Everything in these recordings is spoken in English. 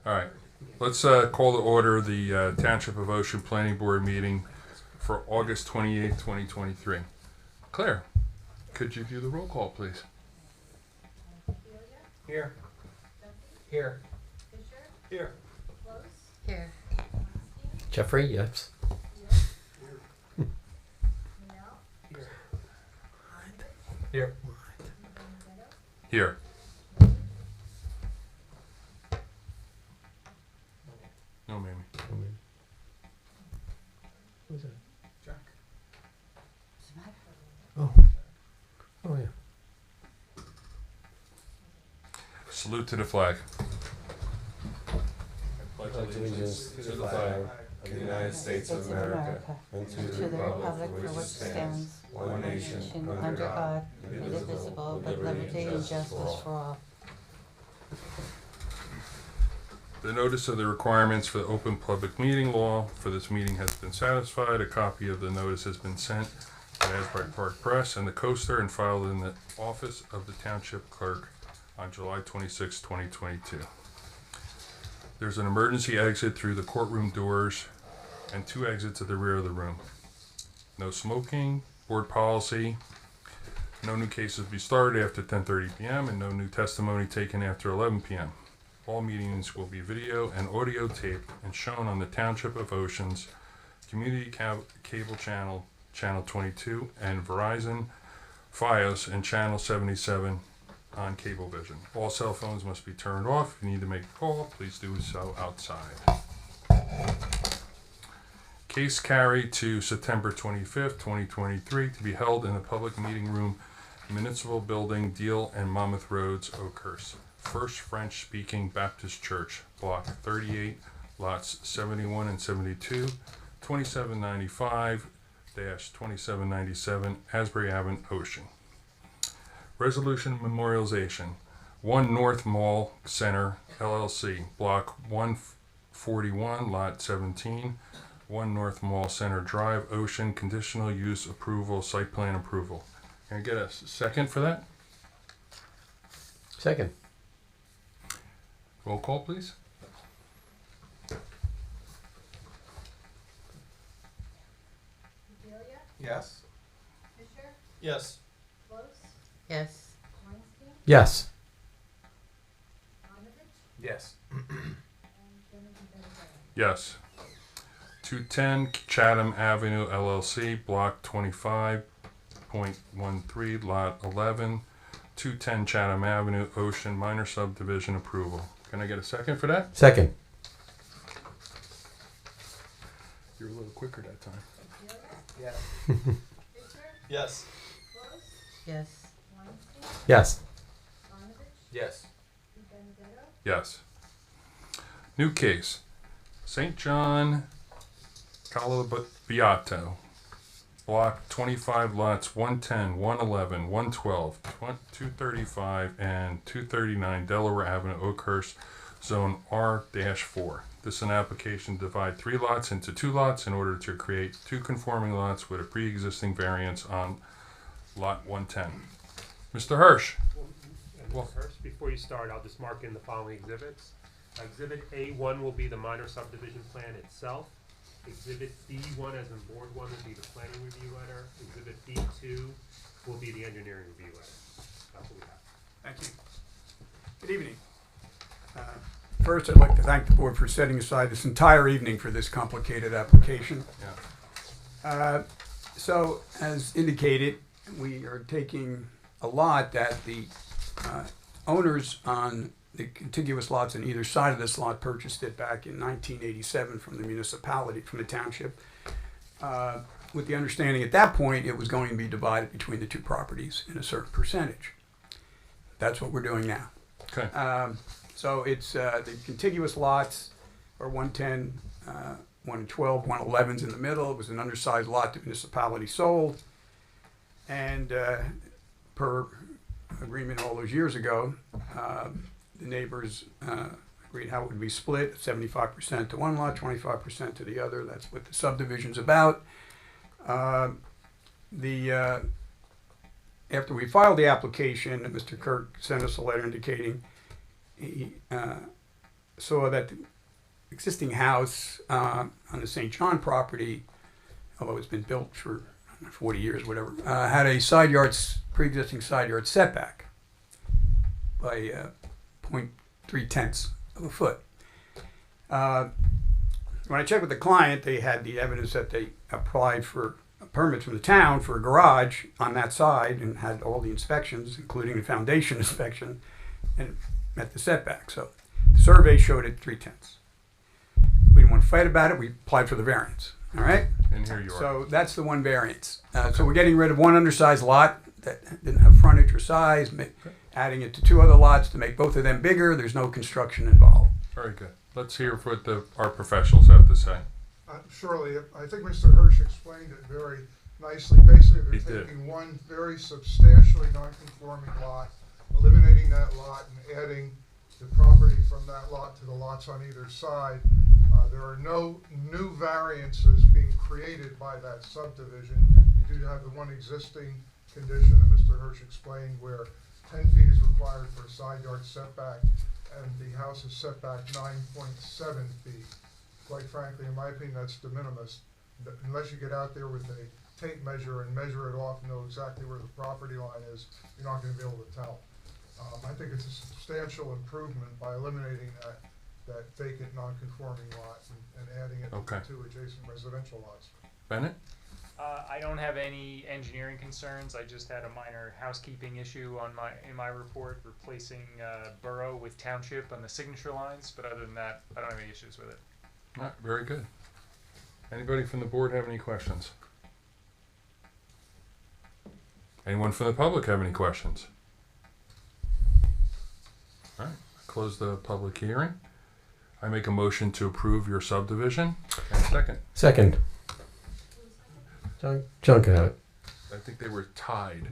All right, let's call to order the Township of Ocean Planning Board meeting for August 28th, 2023. Claire, could you do the roll call, please? Here. Here. Here. Here. Jeffrey, yes. Here. Here. No, Mamie. Who's that? Jack. Oh. Oh, yeah. Salute to the flag. Pledge allegiance to the flag of the United States of America and to the republic for which it stands, one nation, under God, indivisible, with liberty and justice for all. The notice of the requirements for the open public meeting law for this meeting has been satisfied. A copy of the notice has been sent to Asbury Park Press and the Coaster and filed in the office of the Township Clerk on July 26, 2022. There's an emergency exit through the courtroom doors and 2 exits at the rear of the room. No smoking, board policy, no new cases will be started after 10:30 p.m. and no new testimony taken after 11 p.m. All meetings will be video and audio taped and shown on the Township of Ocean's Community Cable Channel, Channel 22, and Verizon, Fios, and Channel 77 on Cablevision. All cell phones must be turned off. If you need to make a call, please do so outside. Case carried to September 25th, 2023, to be held in the Public Meeting Room, Municipal Building, Deal and Monmouth Roads, Oakhurst. First French-Speaking Baptist Church, Block 38, Lots 71 and 72, 2795-2797, Asbury Avenue, Ocean. Resolution Memorialization. 1 North Mall Center, LLC, Block 141, Lot 17, 1 North Mall Center Drive, Ocean, Conditional Use Approval, Site Plan Approval. Can I get a second for that? Second. Roll call, please. Yes. Yes. Yes. Yes. Yes. Yes. 210 Chatham Avenue, LLC, Block 25.13, Lot 11, 210 Chatham Avenue, Ocean, minor subdivision approval. Can I get a second for that? Second. You were a little quicker that time. Yes. Yes. Yes. Yes. Yes. Yes. New case. St. John Calabiato, Block 25, Lots 110, 111, 112, 235, and 239 Delaware Avenue, Oakhurst, Zone R-4. This is an application to divide 3 lots into 2 lots in order to create 2 conforming lots with a pre-existing variance on Lot 110. Mr. Hirsch. Well, first, before you start, I'll just mark in the following exhibits. Exhibit A1 will be the minor subdivision plan itself. Exhibit B1, as in board 1, will be the planning review letter. Exhibit B2 will be the engineering review letter. That's what we have. Thank you. Good evening. First, I'd like to thank the board for setting aside this entire evening for this complicated application. Yeah. So, as indicated, we are taking a lot that the owners on the contiguous lots on either side of this lot purchased it back in 1987 from the municipality, from the township, with the understanding at that point it was going to be divided between the 2 properties in a certain percentage. That's what we're doing now. Okay. So it's the contiguous lots are 110, 112, 111's in the middle. It was an undersized lot the municipality sold. And per agreement all those years ago, the neighbors agreed how it would be split, 75% to one lot, 25% to the other. That's what the subdivision's about. After we filed the application, Mr. Kirk sent us a letter indicating he saw that the existing house on the St. John property, although it's been built for 40 years, whatever, had a pre-existing side yard setback by 0.3 of a foot. When I checked with the client, they had the evidence that they applied for a permit from the town for a garage on that side and had all the inspections, including the foundation inspection, and met the setback. So the survey showed it 0.3. We didn't want to fight about it. We applied for the variance. All right. And here you are. So that's the one variance. So we're getting rid of one undersized lot that didn't have frontage or size, adding it to two other lots to make both of them bigger. There's no construction involved. Very good. Let's hear what our professionals have to say. Surely, I think Mr. Hirsch explained it very nicely. Basically, He they're did. taking one very substantially non-conforming lot, eliminating that lot and adding the property from that lot to the lots on either side. There are no new variances being created by that subdivision. You do have the one existing condition that Mr. Hirsch explained where 10 feet is required for a side yard setback and the house is set back 9.7 feet. Quite frankly, in my opinion, that's de minimis. Unless you get out there with a tape measure and measure it off and know exactly where the property line is, you're not going to be able to tell. I think it's a substantial improvement by eliminating that vacant non-conforming lot and adding it Okay. to two adjacent residential lots. Bennett? I don't have any engineering concerns. I just had a minor housekeeping issue in my report, replacing borough with township on the signature lines. But other than that, I don't have any issues with it. All right, very good. Anybody from the board have any questions? Anyone from the public have any questions? All right, close the public hearing. I make a motion to approve your subdivision. And second. Second. John can have it. I think they were tied.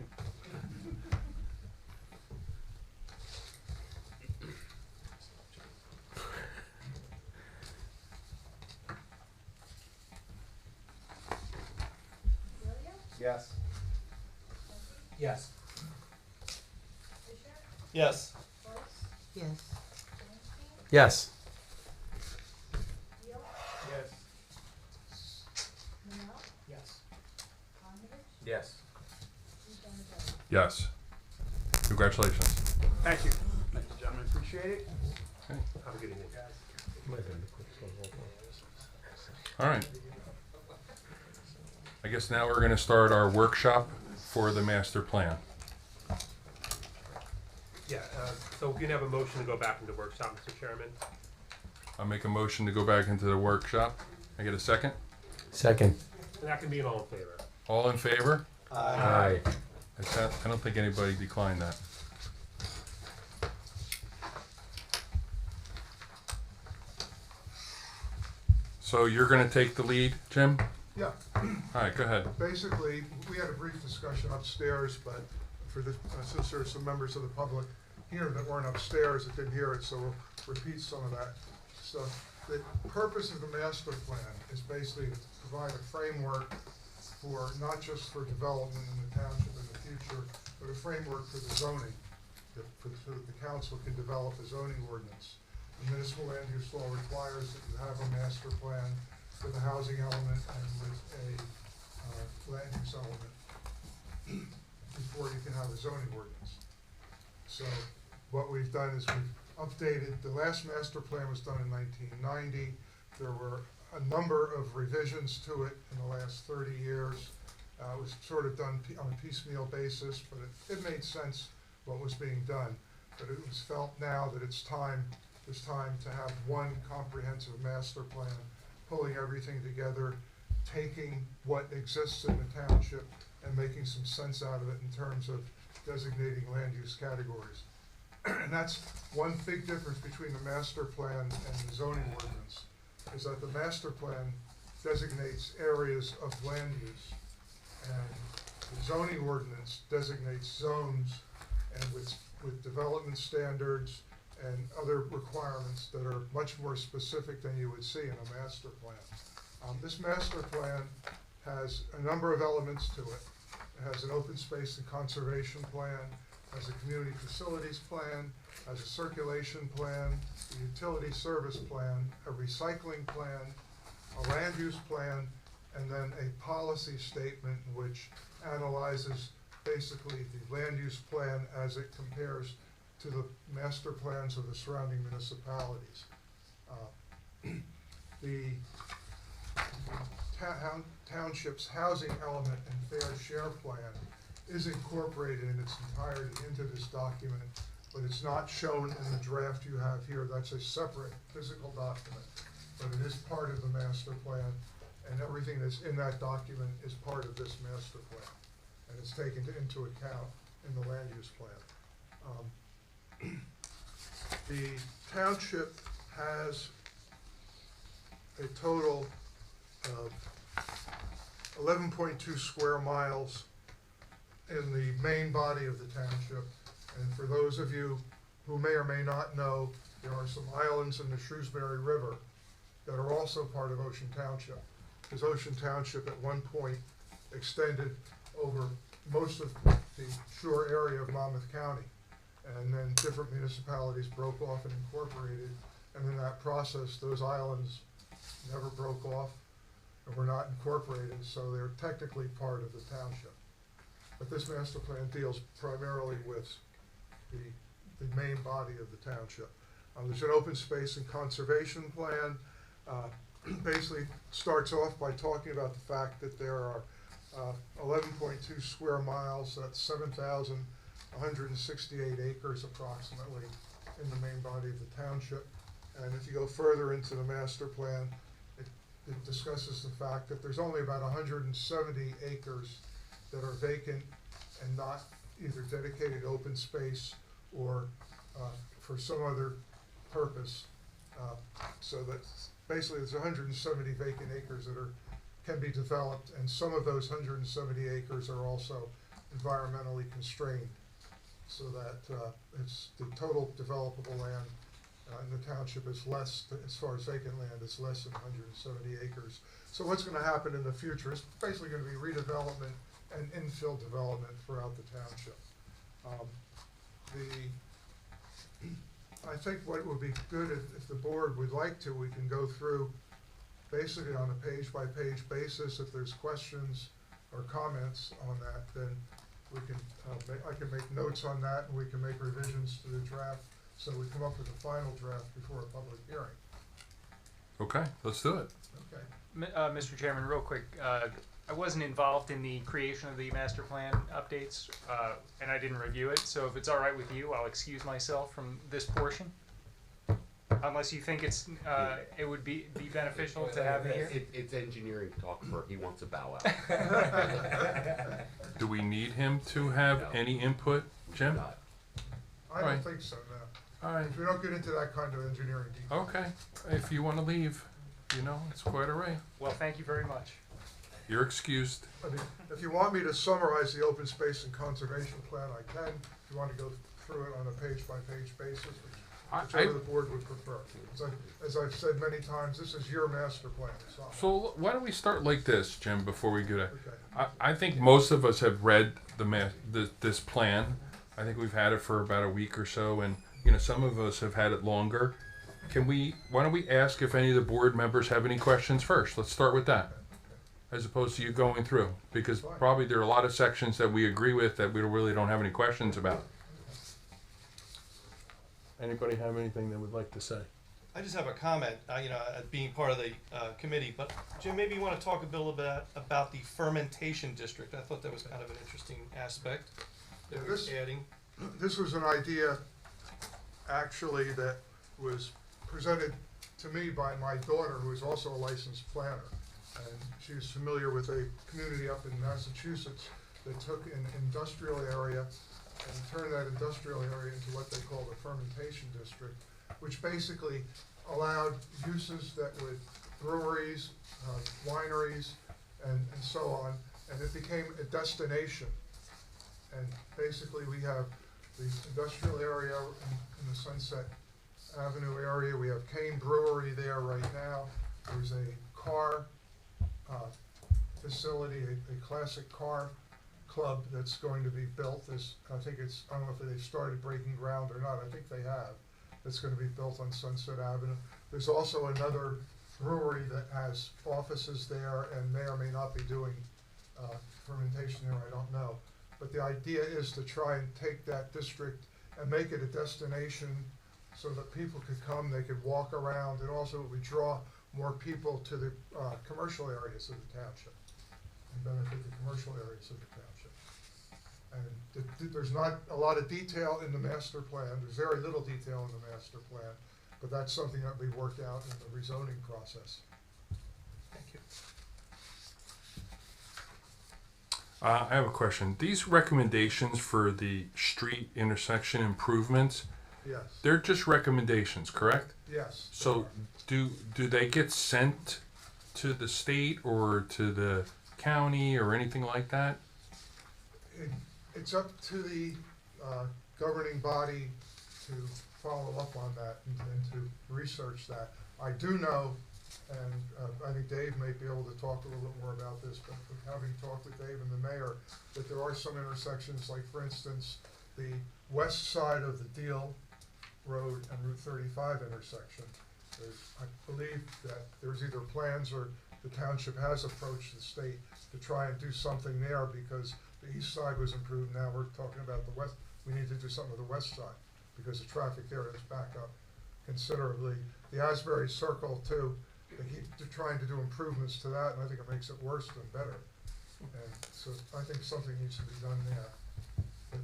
Yes. Yes. Yes. Yes. Yes. Yes. Yes. Yes. Congratulations. Thank you. Thank you, gentlemen. Appreciate it. Have a good evening. All right. I guess now we're going to start our workshop for the master plan. Yeah, so we can have a motion to go back into workshop, Mr. Chairman. I'll make a motion to go back into the workshop. I get a second? Second. And that can be an all in favor. All in favor? Aye. I don't think anybody declined that. So you're going to take the lead, Jim? Yeah. All right, go ahead. Basically, we had a brief discussion upstairs, but since there's some members of the public here that weren't upstairs that didn't hear it, so we'll repeat some of that stuff. The purpose of the master plan is basically to provide a framework for not just for development in the township in the future, but a framework for the zoning, so that the council can develop a zoning ordinance. The municipal land use law requires that you have a master plan with a housing element and with a land use element before you can have a zoning ordinance. So what we've done is we've updated, the last master plan was done in 1990. There were a number of revisions to it in the last 30 years. It was sort of done on a piecemeal basis, but it made sense what was being done. But it was felt now that it's time to have one comprehensive master plan, pulling everything together, taking what exists in the township and making some sense out of it in terms of designating land use categories. And that's one big difference between the master plan and the zoning ordinance, is that the master plan designates areas of land use, and the zoning ordinance designates zones, and with development standards and other requirements that are much more specific than you would see in a master plan. This master plan has a number of elements to it. It has an open space and conservation plan, has a community facilities plan, has a circulation plan, a utility service plan, a recycling plan, a land use plan, and then a policy statement which analyzes basically the land use plan as it compares to the master plans of the surrounding municipalities. The township's housing element and fair share plan is incorporated in its entirety into this document, but it's not shown in the draft you have here. That's a separate physical document, but it is part of the master plan, and everything that's in that document is part of this master plan, and it's taken into account in the land use plan. The township has a total of 11.2 square miles in the main body of the township. And for those of you who may or may not know, there are some islands in the Shrewsbury River that are also part of Ocean Township. Because Ocean Township at one point extended over most of the shore area of Monmouth County. And then different municipalities broke off and incorporated. And in that process, those islands never broke off and were not incorporated, so they're technically part of the township. But this master plan deals primarily with the main body of the township. There's an open space and conservation plan. Basically starts off by talking about the fact that there are 11.2 square miles, that's 7,168 acres approximately in the main body of the township. And if you go further into the master plan, it discusses the fact that there's only about 170 acres that are vacant and not either dedicated open space or for some other purpose. So that basically there's 170 vacant acres that can be developed, and some of those 170 acres are also environmentally constrained, so that it's the total developable land in the township is less, as far as vacant land, is less than 170 acres. So what's going to happen in the future is basically going to be redevelopment and infill development throughout the township. I think what would be good if the board would like to, we can go through basically on a page-by-page basis. If there's questions or comments on that, then we can, I can make notes on that, and we can make revisions to the draft so we come up with a final draft before a public hearing. Okay, let's do it. Okay. Mr. Chairman, real quick, I wasn't involved in the creation of the master plan updates, and I didn't review it, so if it's all right with you, I'll excuse myself from this portion. Unless you think it would be beneficial to have me here. It's engineering talk for he wants a bow out. Do we need him to have any input, Jim? I don't Right. think so, no. All right. If we don't get into that kind of engineering detail. Okay, if you want to leave, it's quite all right. Well, thank you very much. You're excused. I mean, if you want me to summarize the open space and conservation plan, I can. If you want to go through it on a page-by-page basis, whichever the board would prefer. As I've said many times, this is your master plan, so. So why don't we start like this, Jim, before we go to... Okay. I think most of us have read this plan. I think we've had it for about a week or so, and some of us have had it longer. Why don't we ask if any of the board members have any questions first? Let's start with that, as opposed to you going through, because probably there are a lot of sections that we agree with that we really don't have any questions about. Anybody have anything they would like to say? I just have a comment, being part of the committee, but Jim, maybe you want to talk a little bit about the fermentation district. I thought that was kind of an interesting aspect that we're adding. This was an idea, actually, that was presented to me by my daughter, who is also a licensed planner. And she was familiar with a community up in Massachusetts that took an industrial area and turned that industrial area into what they call the fermentation district, which basically allowed uses that would breweries, wineries, and so on, and it became a destination. And basically we have the industrial area in the Sunset Avenue area. We have Kane Brewery there right now. There's a car facility, a classic car club that's going to be built. I don't know if they've started breaking ground or not, I think they have. It's gonna be built on Sunset Avenue. There's also another brewery that has offices there and may or may not be doing, fermentation there, I don't know. But the idea is to try and take that district and make it a destination so that people could come, they could walk around, and also it would draw more people to the, commercial areas of the township and benefit the commercial areas of the township. And there's not a lot of detail in the master plan, there's very little detail in the master plan, but that's something that we worked out in the rezoning process. Thank you. I have a question. These recommendations for the street intersection improvements, Yes, they're just recommendations, correct? yes. So do they get sent to the state or to the county or anything like that? It's up to the governing body to follow up on that and to research that. I do know, and I think Dave may be able to talk a little bit more about this, but from having talked with Dave and the mayor, that there are some intersections, like for instance, the west side of the Deal Road and Route 35 intersection. I believe that there's either plans or the township has approached the state to try and do something there because the east side was improved. Now we're talking about the west. We need to do something with the west side because the traffic there is back up considerably. The Asbury Circle too, they keep trying to do improvements to that, and I think it makes it worse than better. And so I think something needs to be done there.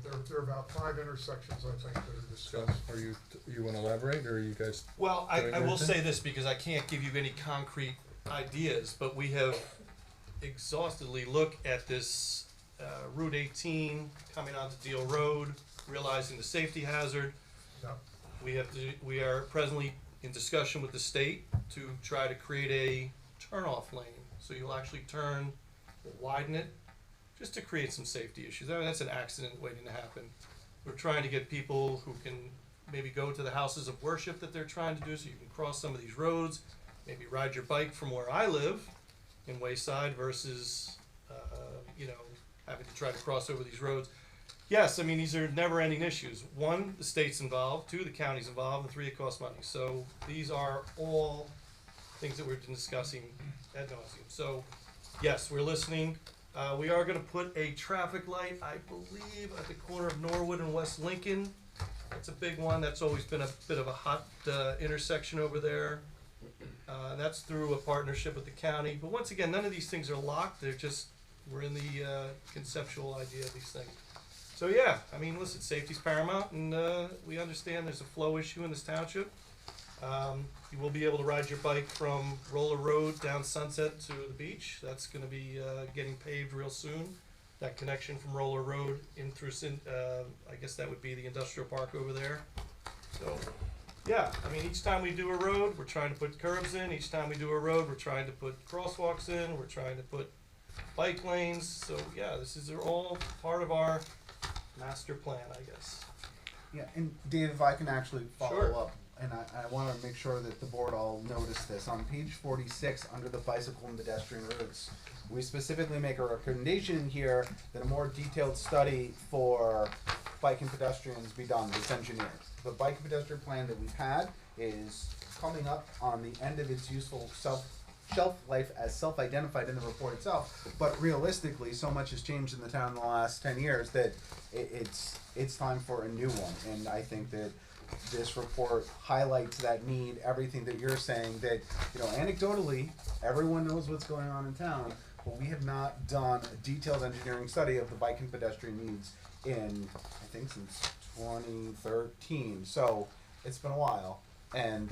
But there are about 5 intersections, I think, that are discussed. You want to elaborate, or are you guys? Well, Can I I go will into- say this because I can't give you any concrete ideas, but we have exhaustively looked at this Route 18 coming onto Deal Road, realizing the safety hazard. Yeah. We are presently in discussion with the state to try to create a turn-off lane. So you'll actually turn, widen it, just to create some safety issues. I mean, that's an accident waiting to happen. We're trying to get people who can maybe go to the houses of worship that they're trying to do, so you can cross some of these roads, maybe ride your bike from where I live in Wayside versus, having to try to cross over these roads. Yes, I mean, these are never-ending issues. 1, the state's involved, 2, the county's involved, and 3, it costs money. So these are all things that we've been discussing ad nauseum. So, yes, we're listening. We are gonna put a traffic light, I believe, at the corner of Norwood and West Lincoln. That's a big one. That's always been a bit of a hot intersection over there. That's through a partnership with the county. But once again, none of these things are locked. We're in the conceptual idea of these things. So yeah, I mean, listen, safety's paramount, and we understand there's a flow issue in this township. You will be able to ride your bike from Roller Road down Sunset to the beach. That's going to be getting paved real soon. That connection from Roller Road in through, I guess that would be the industrial park over there. So, yeah, I mean, each time we do a road, we're trying to put curbs in. Each time we do a road, we're trying to put crosswalks in. We're trying to put bike lanes. So, yeah, this is all part of our master plan, I guess. Yeah, and Dave, if I can actually follow Sure. up, and I want to make sure that the board all notice this. On page 46, under the bicycle and pedestrian routes, we specifically make a recommendation here that a more detailed study for bike and pedestrians be done with engineers. The bike and pedestrian plan that we've had is coming up on the end of its useful shelf life as self-identified in the report itself, but realistically, so much has changed in the town in the last 10 years that it's time for a new one, and I think that this report highlights that need, everything that you're saying, that, anecdotally, everyone knows what's going on in town, but we have not done a detailed engineering study of the bike and pedestrian needs in, I think, since 2013, so it's been a while, and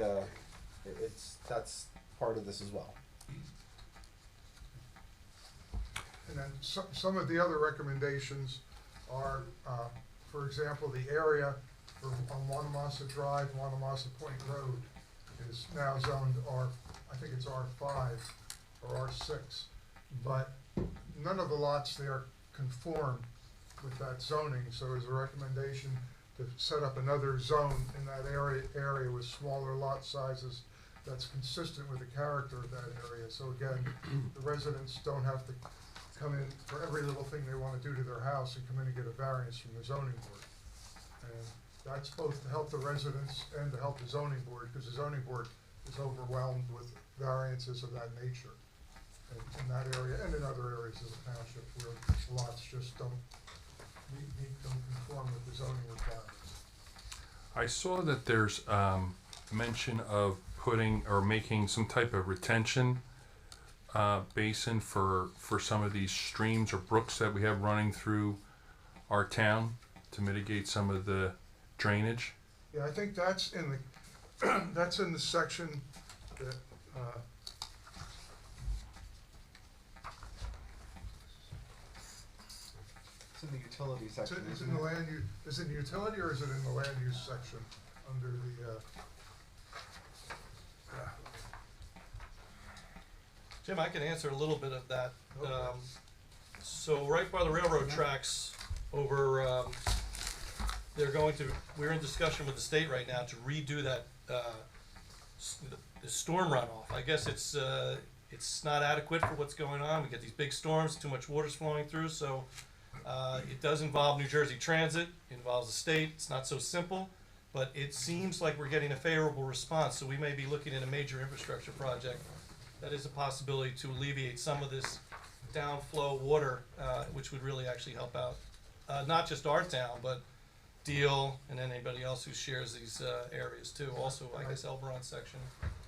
that's part of this as well. And then some of the other recommendations are, for example, the area on Wanamassa Drive, Wanamassa Point Road is now zoned I think it's R5 or R6. But none of the lots there conform with that zoning, so there's a recommendation to set up another zone in that area with smaller lot sizes that's consistent with the character of that area. So again, the residents don't have to come in for every little thing they wanna do to their house and come in and get a variance from the zoning board. And that's both to help the residents and to help the zoning board, because the zoning board is overwhelmed with variances of that nature in that area and in other areas of the township where lots just don't conform with the zoning requirements. I saw that there's mention of putting or making some type of retention basin for some of these streams or brooks that we have running through our town to mitigate some of the drainage. Yeah, I think that's in the, that's in the section that, It's in the utility section, is it isn't in the it? land use, is it in utility or is it in the land use section under the, Jim, I can answer a little bit of that. Okay. So right by the railroad tracks over, we're in discussion with the state right now to redo that, the storm runoff. I guess it's not adequate for what's going on. We get these big storms, too much water's flowing through, so it does involve New Jersey Transit, it involves the state. It's not so simple, but it seems like we're getting a favorable response, so we may be looking at a major infrastructure project. That is a possibility to alleviate some of this downflow water, which would really actually help out, not just our town, but Deal and then anybody else who shares these areas too. Also, I guess Elberon section.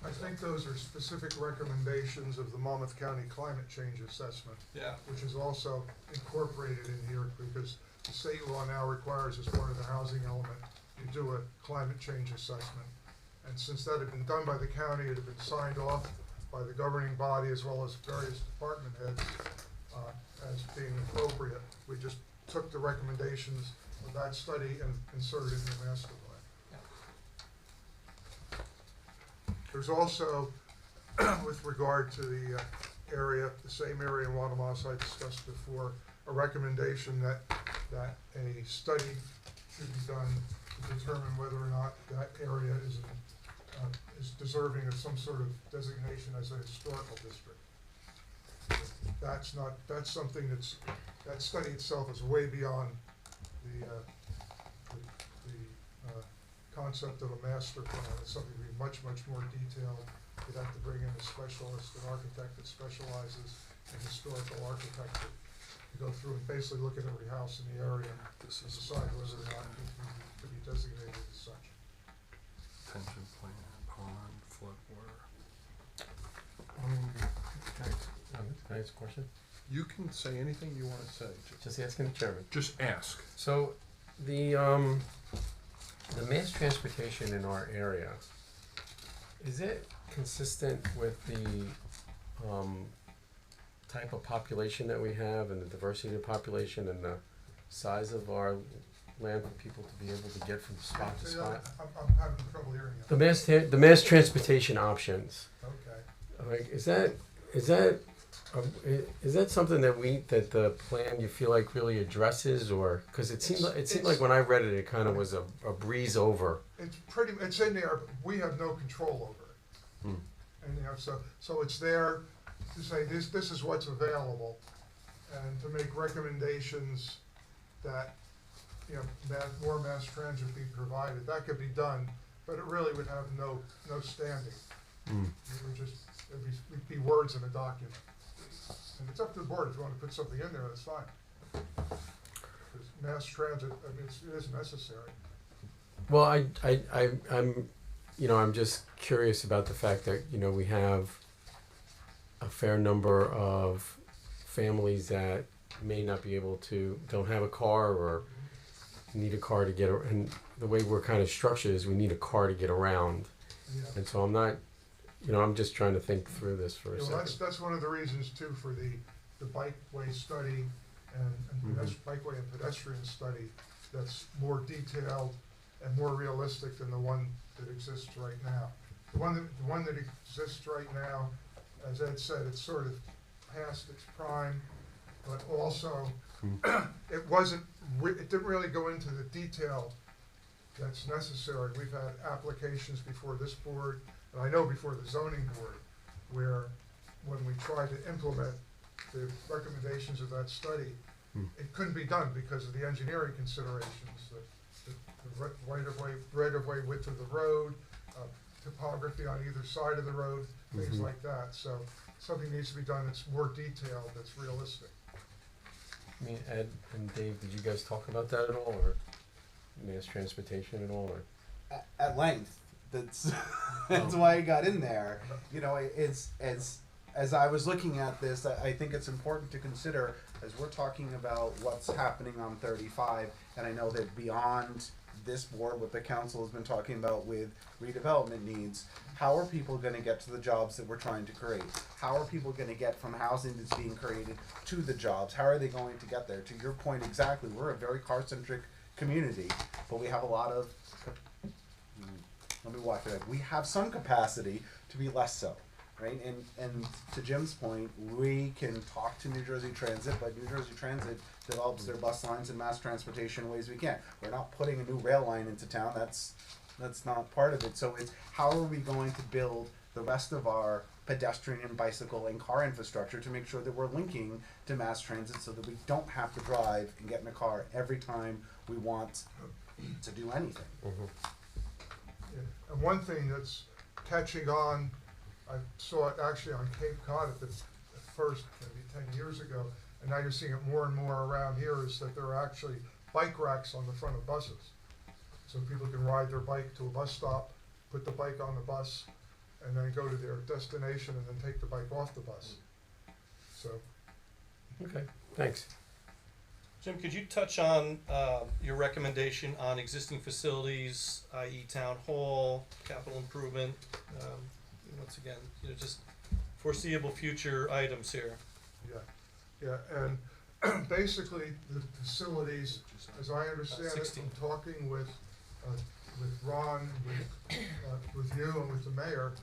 I think those are specific recommendations of the Monmouth County Climate Change Assessment, Yeah. which is also incorporated in here because the state law now requires as part of the housing element, you do a climate change assessment. And since that had been done by the county, it had been signed off by the governing body as well as various department heads as being appropriate. We just took the recommendations of that study and inserted it in the master plan. There's also, with regard to the area, the same area in Watemas I discussed before, a recommendation that a study should be done to determine whether or not that area is deserving of some sort of designation as a historical district. That's something that study itself is way beyond the concept of a master plan. It's something to be much, much more detailed. You'd have to bring in a specialist, an architect that specializes in historical architecture, to go through and basically look at every house in the area and decide whether or not it can be designated as such. Retention plan, pond, floodwater. Can I ask a question? You can say anything you want to say. Just asking the chairman. Just ask. So, the mass transportation in our area, is it consistent with the type of population that we have and the diversity of the population and the size of our land for people to be able to get from spot to spot? I'm having trouble hearing you. The mass transportation options, Okay. like, is that something that the plan you feel like really addresses, or because it seemed like when I read it, it kind of was a breeze over. It's in there, but we have no control over it. Hmm. And, so it's there to say this is what's available and to make recommendations that, more mass transit be provided. That could be done, but it really would have no standing. Hmm. It'd be words in a document. And it's up to the board if you want to put something in there, that's fine. Because mass transit, it is necessary. Well, I'm just curious about the fact that, we have a fair number of families that may not be able to, don't have a car or need a car to get, and the way we're kind of structured is we need a car to get around. Yeah. And so I'm not, I'm just trying to think through this for a second. That's one of the reasons too for the bikeway study and bikeway and pedestrian study that's more detailed and more realistic than the one that exists right now. The one that exists right now, as Ed said, it's sort of past its prime, but also it didn't really go into the detail that's necessary. We've had applications before this board, and I know before the zoning board, where when we tried to implement the recommendations of that study, it couldn't be done because of the engineering considerations, the right of way width of the road, topography on either side of the road, things like that. So something needs to be done that's more detailed, that's realistic. I mean, Ed and Dave, did you guys talk about that at all, or mass transportation at all, or? At length. That's that's why I got in there. You know, it's as I was looking at this, I think it's important to consider as we're talking about what's happening on 35, and I know that beyond this board, what the council has been talking about with redevelopment needs, how are people going to get to the jobs that we're trying to create? How are people going to get from housing that's being created to the jobs? How are they going to get there? To your point exactly, we're a very car-centric community, but we have a lot of, let me walk it up. We have some capacity to be less so, right? And to Jim's point, we can talk to New Jersey Transit, but New Jersey Transit develops their bus lines and mass transportation in ways we can't. We're not putting a new rail line into town. That's not part of it. So it's how are we going to build the rest of our pedestrian and bicycle and car infrastructure to make sure that we're linking to mass transit so that we don't have to drive and get in a car every time we want to do anything. Yeah. And one thing that's catching on, I saw it actually on Cape Cod at first, maybe 10 years ago, and now you're seeing it more and more around here, is that there are actually bike racks on the front of buses. So people can ride their bike to a bus stop, put the bike on the bus, and then go to their destination and then take the bike off the bus. So, Okay, thanks. Jim, could you touch on your recommendation on existing facilities, i.e. town hall, capital improvement? Once again, just foreseeable future items here. yeah, and basically the facilities, as I understand it, 16. from talking with Ron, with you and with the mayor,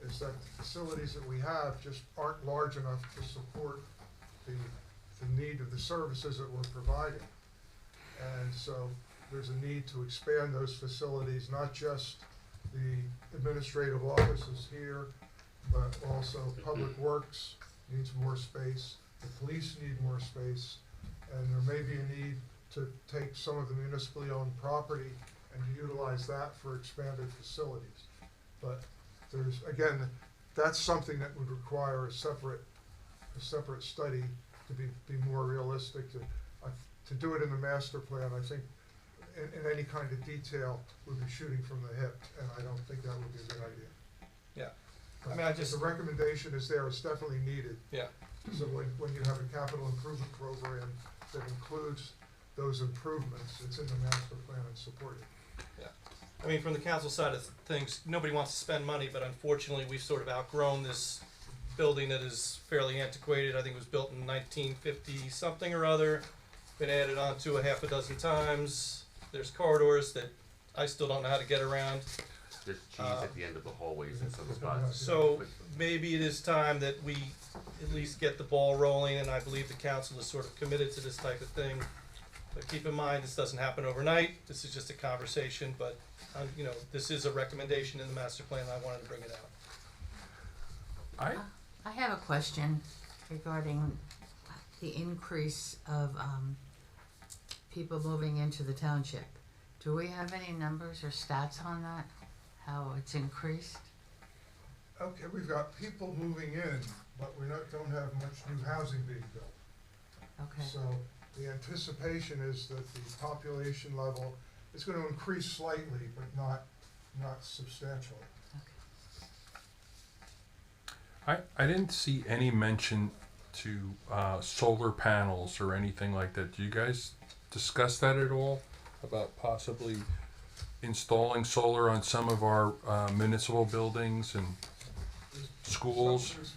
is that the facilities that we have just aren't large enough to support the need of the services that we're providing. And so there's a need to expand those facilities, not just the administrative offices here, but also Public Works needs more space, the police need more space, and there may be a need to take some of the municipally owned property and to utilize that for expanded facilities. But there's, again, that's something that would require a separate study to be more realistic. To do it in the master plan, I think in any kind of detail would be shooting from the hip, and I don't think that would be a good idea. Yeah. But I mean, I just- the recommendation is there, it's definitely needed. Yeah. So when you have a capital improvement program that includes those improvements, it's in the master plan and supported. Yeah. I mean, from the council side of things, nobody wants to spend money, but unfortunately, we've sort of outgrown this building that is fairly antiquated. I think it was built in 1950 something or other. Been added on to a half a dozen times. There's corridors that I still don't know how to get around. There's cheese at the end of the hallways in some spots. So maybe it is time that we at least get the ball rolling, and I believe the council is sort of committed to this type of thing. But keep in mind, this doesn't happen overnight. This is just a conversation, but this is a recommendation in the master plan. I wanted to bring it out. I have a question regarding the increase of people moving into the township. Do we have any numbers or stats on that? How it's increased? Okay, we've got people moving in, but we don't have much new housing being built. Okay. So the anticipation is that the population level is going to increase slightly, but not substantially. I didn't see any mention to solar panels or anything like that. Do you guys discuss that at all? About possibly installing solar on some of our municipal buildings and schools? There's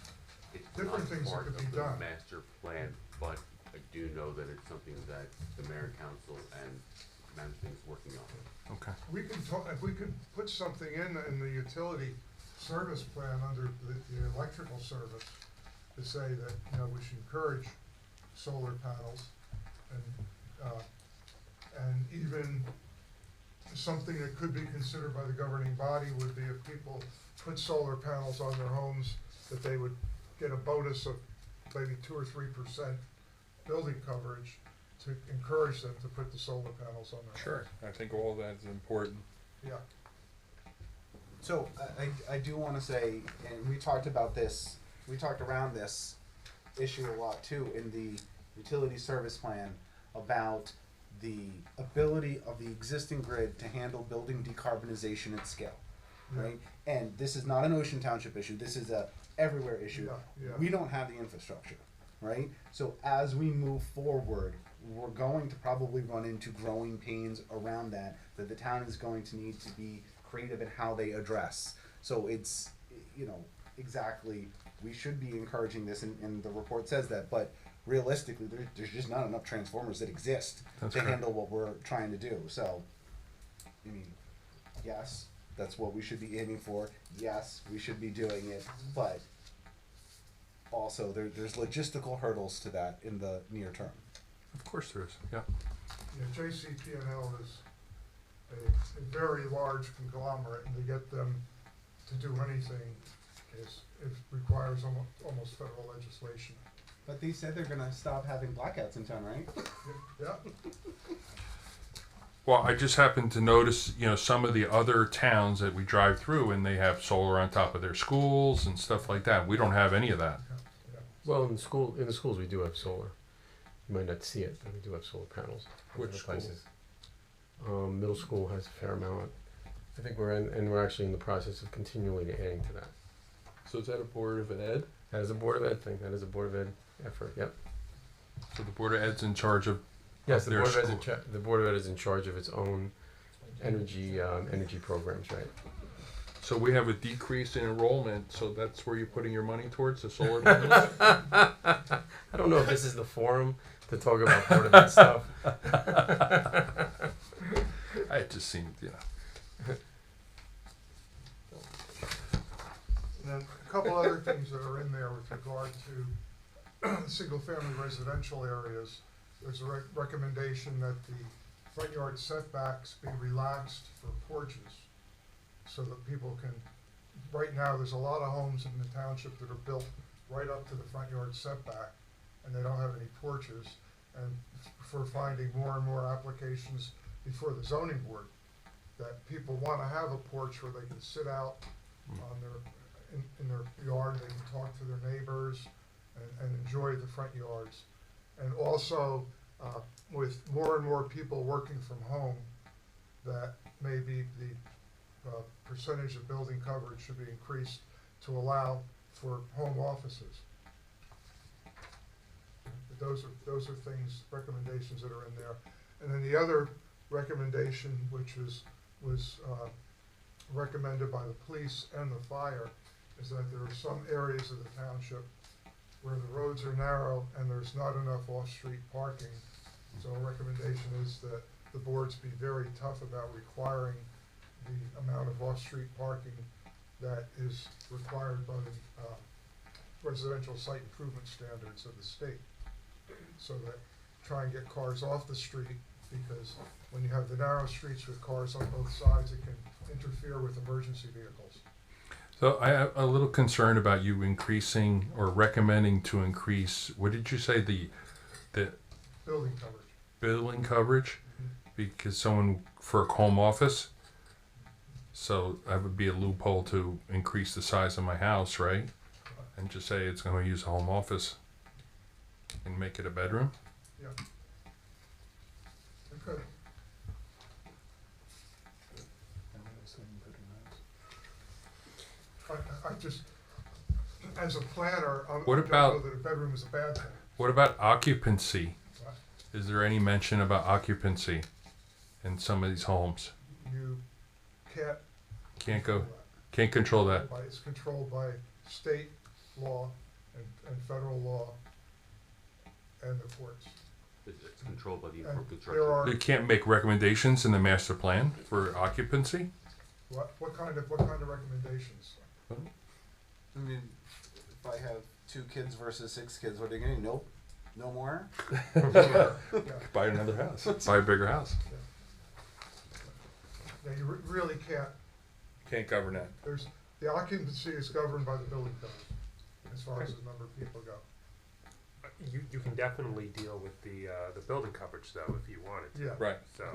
It's different not things that part could of be the done. master plan, but I do know that it's something that the mayor and council and management is working on. Okay. We can talk, if we could put something in the utility service plan under the electrical service to say that, we should encourage solar panels and even something that could be considered by the governing body would be if people put solar panels on their homes, that they would get a bonus of maybe 2 or 3% building coverage to encourage them to put the solar panels on their. Sure, I think all that is important. Yeah, So I do want to say, and we talked about this, we talked around this issue a lot too in the utility service plan about the ability of the existing grid to handle building decarbonization at scale, right? And this is not an Ocean Township issue. This is a everywhere issue. Yeah, yeah. We don't have the infrastructure, right? So as we move forward, we're going to probably run into growing pains around that the town is going to need to be creative in how they address. So it's, you know, exactly, we should be encouraging this, and the report says that, but realistically, there's just not enough transformers that exist That's to correct. handle what we're trying to do. So, I mean, yes, that's what we should be aiming for. Yes, we should be doing it, but also there's logistical hurdles to that in the near term. Of course there is, yeah. Yeah, JCP&L is a very large conglomerate, and to get them to do anything it requires almost federal legislation. But they said they're gonna stop having blackouts in town, right? Yeah, Well, I just happened to notice, some of the other towns that we drive through, and they have solar on top of their schools and stuff like that. We don't have any of that. yeah. Well, in the schools, we do have solar. You might not see it, but we do have solar panels. in Which other school? places. Middle school has a fair amount. I think we're actually in the process of continually adding to that. So is that a Board of Ed? That is a Board of Ed thing. That is a Board of Ed effort. Yep. So the Board of Ed's in charge of Yes, the their Board of Ed school. the Board of Ed is in charge of its own energy programs, right? So we have a decrease in enrollment, so that's where you're putting your money towards, the solar panels? I don't know if this is the forum to talk about Board of Ed stuff. It just seemed, And then a couple other things that are in there with regard to single-family residential areas. There's a recommendation that the front yard setbacks be relaxed for porches, so that people can, right now, there's a lot of homes in the township that are built right up to the front yard setback, and they don't have any porches. And for finding more and more applications before the zoning board, that people wanna have a porch where they can sit out on in their yard, they can talk to their neighbors and enjoy the front yards. And also, with more and more people working from home, that maybe the percentage of building coverage should be increased to allow for home offices. Those are things, recommendations that are in there. And then the other recommendation, which was recommended by the police and the fire, is that there are some areas of the township where the roads are narrow and there's not enough off-street parking. So a recommendation is that the boards be very tough about requiring the amount of off-street parking that is required by the residential site improvement standards of the state. So that try and get cars off the street, because when you have the narrow streets with cars on both sides, it can interfere with emergency vehicles. So I have a little concern about you increasing or recommending to increase, what did you say, the Building coverage. building coverage? Because someone, for a home office? So that would be a loophole to increase the size of my house, right? And just say it's gonna use a home office and make it a bedroom? Yeah. Okay. I just, as a planner, I What don't about- know that a bedroom is a bad thing. What about occupancy? Right? Is there any mention about occupancy in some of these homes? You can't. Can't go, control that. can't control that. It's controlled by state law and federal law and the courts. It's controlled by the And improved there construction. are, You can't make recommendations in the master plan for occupancy? what kind of recommendations? I mean, if I have 2 kids versus 6 kids, what are you gonna do? Nope, no more? Yeah. Buy another house. Buy a bigger house. Yeah, you really can't, Can't govern that. the occupancy is governed by the building code, as far as the number of people go. You can definitely deal with the building coverage though, if you wanted to. Yeah. Right. So,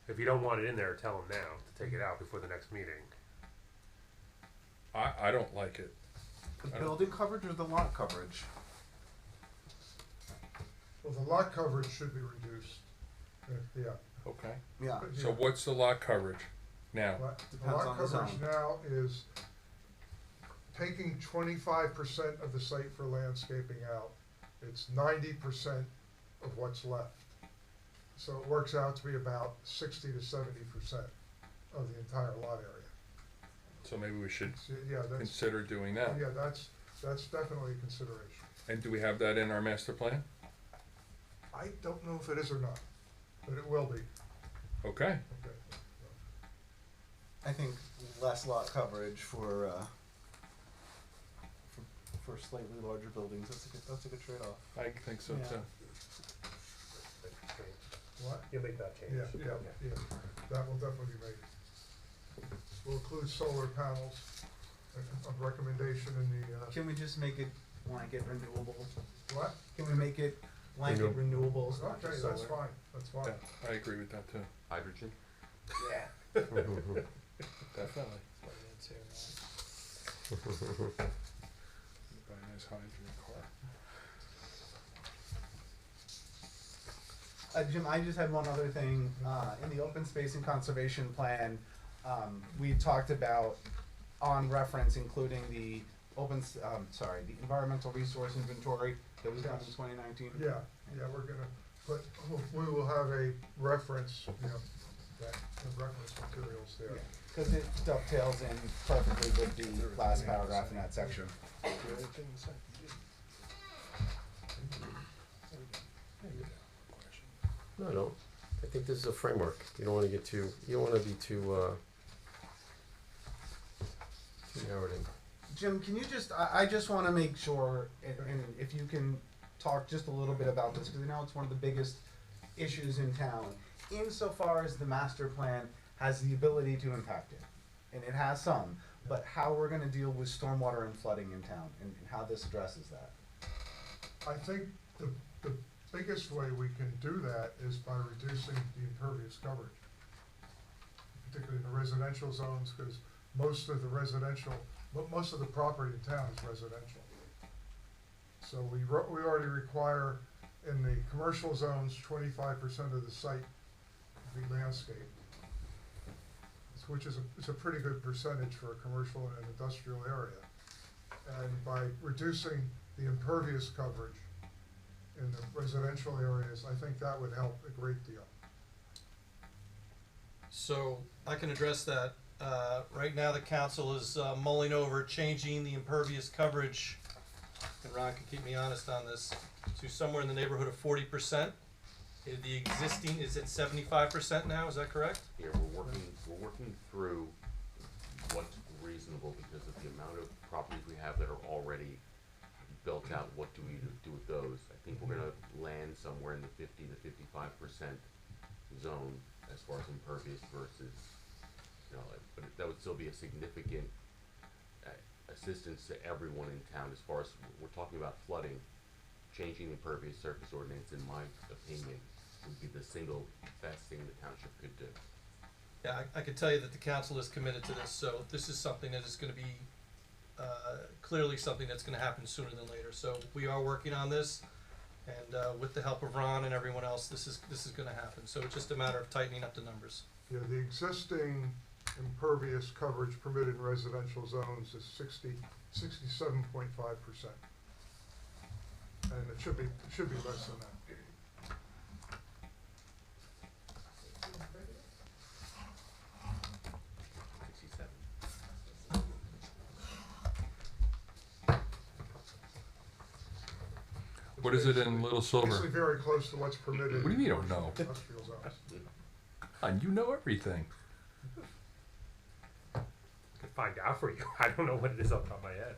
if you don't want it in there, tell them now to take it out before the next meeting. I don't like it. The building coverage or the lot coverage? Well, the lot coverage should be reduced. Yeah. Okay. Yeah. So what's the lot coverage now? The Depends lot on the coverage zone. now is taking 25% of the site for landscaping out. It's 90% of what's left. So it works out to be about 60 to 70% of the entire lot area. So maybe we should So, yeah, that's, consider doing that. yeah, that's definitely a consideration. And do we have that in our master plan? I don't know if it is or not, but it will be. Okay. Okay. I think less lot coverage for slightly larger buildings. That's a good trade-off. I think so Yeah. too. What? You'll make that change. Yeah, that will definitely be made. We'll include solar panels, a recommendation in the, Can we just make it blanket renewable? what? Can we make it blanket renewables, not Okay, just that's solar? fine, that's fine. Yeah, I agree with that too. Hydrogen? Yeah. Definitely. Buy a nice hydrogen car. Jim, I just had one other thing. In the open space and conservation plan, we talked about, on reference, including the the environmental resource inventory that was done in 2019. Yeah, we're gonna put, we will have a reference, that, the reference materials there. Because it dovetails in perfectly with the last paragraph in that section. No, no. I think this is a framework. You don't want to get too. You don't want to be too narrowed in. Jim, can you just, I just want to make sure, and if you can talk just a little bit about this, because I know it's one of the biggest issues in town. Insofar as the master plan has the ability to impact it, and it has some, but how we're going to deal with stormwater and flooding in town, and how this addresses that. I think the biggest way we can do that is by reducing the impervious coverage, particularly in the residential zones, because most of the property in town is residential. So we already require in the commercial zones, 25% of the site to be landscaped, which is it's a pretty good percentage for a commercial and industrial area. And by reducing the impervious coverage in the residential areas, I think that would help a great deal. So I can address that. Right now, the council is mulling over changing the impervious coverage, and Ron can keep me honest on this, to somewhere in the neighborhood of 40%. The existing is at 75% now, is that correct? Here, we're working through what's reasonable because of the amount of properties we have that are already built out. What do we do with those? I think we're gonna land somewhere in the 50 to 55% zone as far as impervious versus, but that would still be a significant assistance to everyone in town as far as we're talking about flooding. Changing the impervious surface ordinance, in my opinion, would be the single best thing the township could do. Yeah, I can tell you that the council is committed to this, so this is something that is gonna be clearly something that's gonna happen sooner than later. So we are working on this, and with the help of Ron and everyone else, this is gonna happen. So it's just a matter of tightening up the numbers. Yeah, the existing impervious coverage permitted in residential zones is 67.5%. And it should be less than that. What is it in Little Basically Silver? very close to what's permitted. What do you mean you don't in know? industrial zones. And you know everything. I could find out for you. I don't know what it is off the top of my head.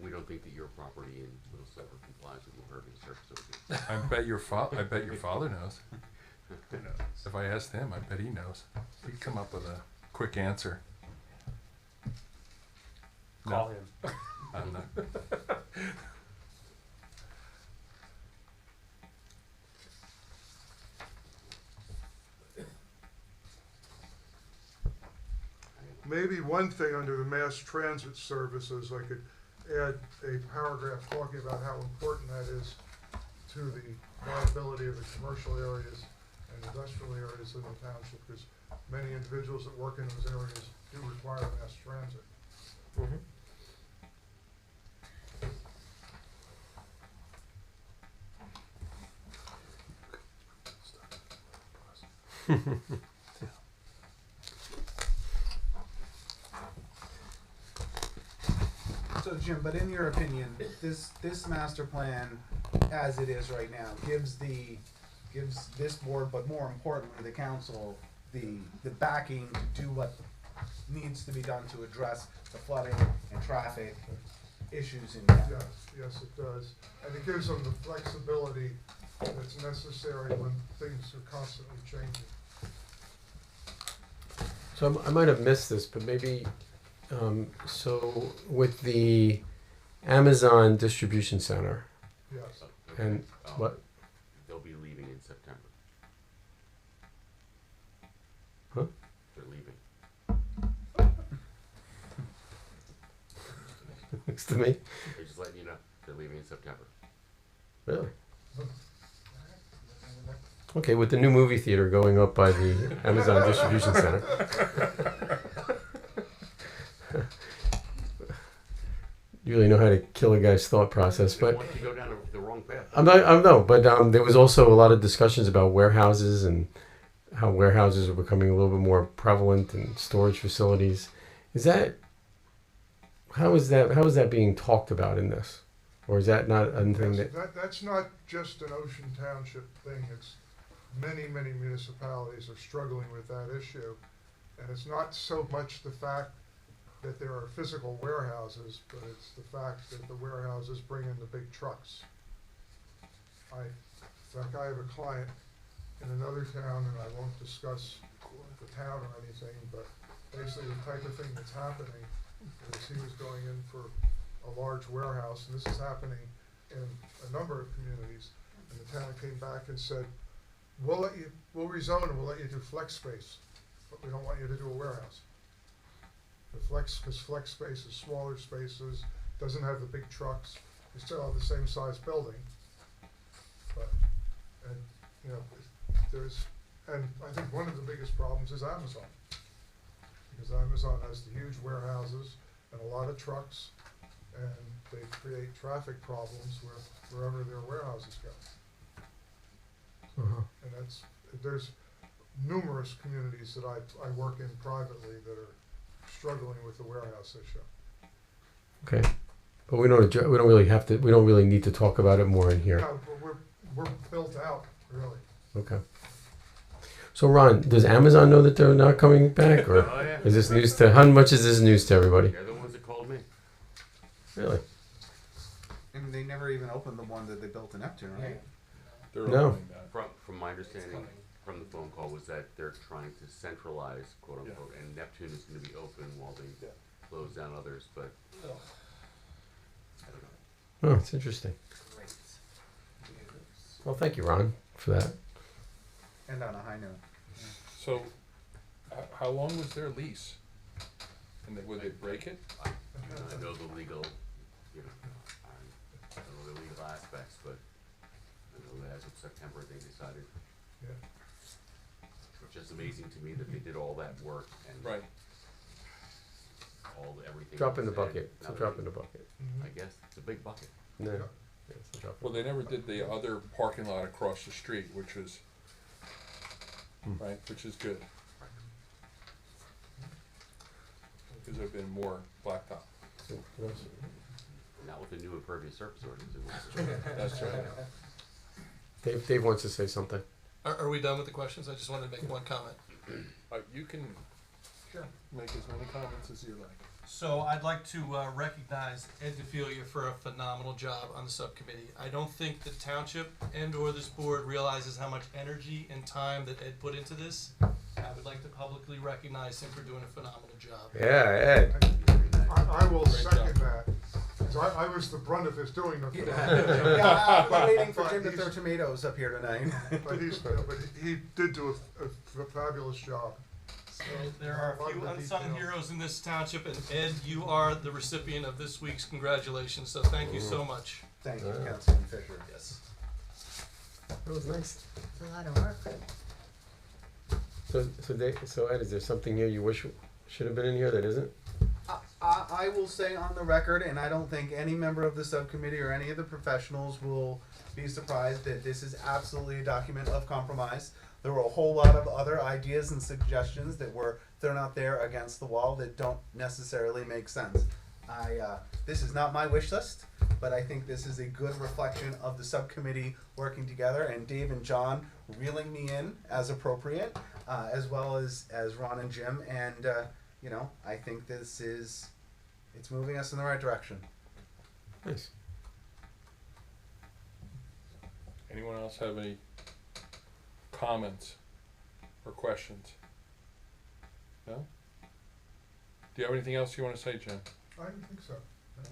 We don't think that your property in Little Silver complies with the impervious surface ordinance. I bet your father knows. Who knows? If I asked him, I bet he knows. He'd come up with a quick answer. Call him. I'm not. Maybe one thing under the mass transit services, I could add a paragraph talking about how important that is to the viability of the commercial areas and industrial areas in the township, because many individuals that work in those areas do require mass transit. So Jim, but in your opinion, this master plan, as it is right now, gives this board, but more importantly, the council, the backing to do what needs to be done to address the flooding and traffic issues in town. Yes, it does. And it gives them the flexibility that's necessary when things are constantly changing. So I might have missed this, but maybe, so with the Amazon distribution center, Yes. and what, They'll be leaving in September. Huh? They're leaving. next to me? They're just letting you know, they're leaving in September. Really? Okay, with the new movie theater going up by the Amazon distribution center. You really know how to kill a guy's thought process, They but want to go down the wrong path. I'm no, but there was also a lot of discussions about warehouses and how warehouses are becoming a little bit more prevalent and storage facilities. How is that being talked about in this? Or is that not a thing That's not just an Ocean Township thing. It's many municipalities are struggling with that issue. And it's not so much the fact that there are physical warehouses, but it's the fact that the warehouses bring in the big trucks. In fact, I have a client in another town, and I won't discuss the town or anything, but basically the type of thing that's happening is he was going in for a large warehouse, and this is happening in a number of communities, and the town came back and said, we'll rezone and we'll let you do flex space, but we don't want you to do a warehouse. Because flex space is smaller spaces, doesn't have the big trucks, you still have the same size building. But, and, you know, and I think one of the biggest problems is Amazon. Because Amazon has the huge warehouses and a lot of trucks, and they create traffic problems wherever their warehouses go. And there's numerous communities that I work in privately that are struggling with the warehouse issue. Okay, but we don't really need to talk about it more in here. No, but we're built out, really. Okay. So Ron, does Amazon know that they're not coming back, or Oh, yeah. is this news to? How much is this news to everybody? They're the ones that called me. Really? And they never even opened the one that they built in Neptune, right? They're No. opening that. From my understanding from the phone call was that they're trying to centralize, quote unquote, and Neptune is going to be open while they close down others, but I don't know. Oh, it's interesting. Well, thank you, Ron, for that. And on a high note. So, how long was their lease? And would they break it? I know the legal, I don't know the legal aspects, but I know that as of September they decided. Yeah. It's just amazing to me that they did all that work and Right. everything. Drop in the was said. bucket. It's a Now drop they- in the bucket. I guess it's a big bucket. No. Yeah. Yeah, it's a drop in Well, they never did the other parking lot across the street, which was, right, which is good. Because there've been more blacktop. Not with the new impervious surface ordinance. It was- That's right. Dave wants to say something. Are we done with the questions? I just wanted to make one comment. You can make as many comments as you like. So I'd like to recognize Ed DeFilia for a phenomenal job on the subcommittee. I don't think the township and or this board realizes how much energy and time that Ed put into this. I would like to publicly recognize him for doing a phenomenal job. Yeah, Ed. I will second that. 'Cause I was the brunt of his doing the. Yeah, we're waiting for But Jim to he's- throw tomatoes up here tonight. But he did do a fabulous job. So there are a few unsung heroes in this township, and Ed, you are the recipient of this week's congratulations, so thank you so much. Thank you, Councilman Fisher. Yes. That was nice. It's a lot of work. So Ed, is there something here you wish should have been in here that isn't? I will say on the record, and I don't think any member of the subcommittee or any of the professionals will be surprised that this is absolutely a document of compromise. There were a whole lot of other ideas and suggestions that were thrown out there against the wall that don't necessarily make sense. This is not my wish list, but I think this is a good reflection of the subcommittee working together and Dave and John reeling me in as appropriate, as well as Ron and Jim. And, you know, I think it's moving us in the right direction. Nice. Anyone else have any comments or questions? No? Do you have anything else you want to say, Jim? I don't think so.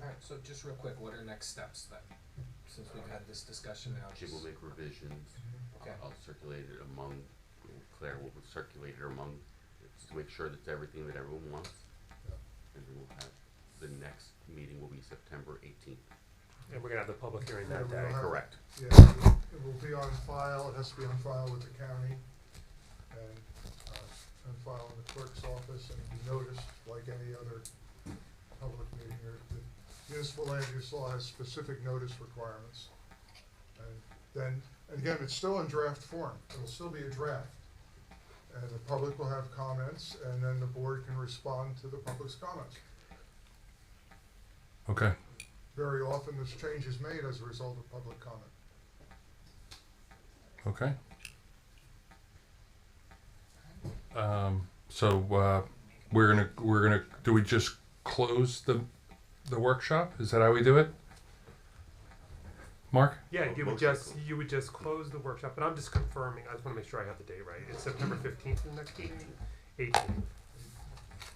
Alright, so just real quick, what are next steps then? Since we've had this discussion now, Jim will make revisions. Okay. I'll circulate it among, Claire will circulate it among, just to make sure that's everything that everyone wants. And then we'll have, the next meeting will be September 18th. And we're gonna have the public hearing that Yeah, day. we'll have- Correct. Yeah, it will be on file, it has to be on file with the county, and on file in the clerk's office, and be noticed like any other public meeting. The municipal land use law has specific notice requirements. And again, it's still in draft form, it'll still be a draft. And the public will have comments, and then the board can respond to the public's comments. Okay. Very often, this change is made as a result of public comment. Okay. So we're gonna do we just close the workshop? Is that how we do it? Mark? Yeah, you would just close the workshop, but I'm just confirming, I just wanna make sure I have the date right. It's September 15th, the next meeting? 18th.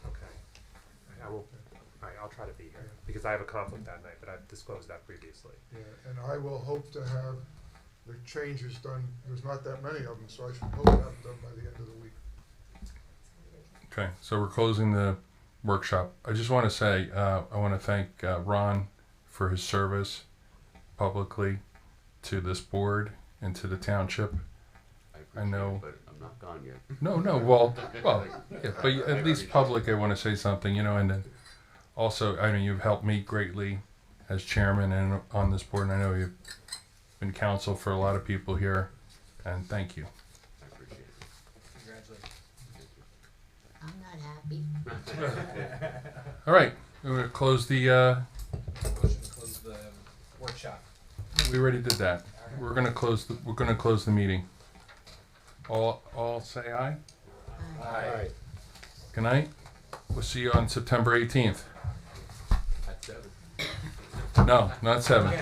Okay. I will, alright, I'll try to be here, because I have a conflict that night, but I've disclosed that previously. Yeah, and I will hope to have the changes done, there's not that many of them, so I should hope to have them done by the end of the week. Okay, so we're closing the workshop. I just want to say, I want to thank Ron for his service publicly to this board and to the township. I appreciate know. it, but I'm not gone yet. No, well, yeah, but at least public, I want to say something, you know, and then also, I mean, you've helped me greatly as chairman and on this board, and I know you've been counsel for a lot of people here, and thank you. I appreciate it. congratulations. I'm not happy. All right, we're gonna close the. Motion to close the workshop. We already did that. We're gonna close the meeting. All say aye. Aye. Good night. We'll see you on September 18th. At 7. No, not 7.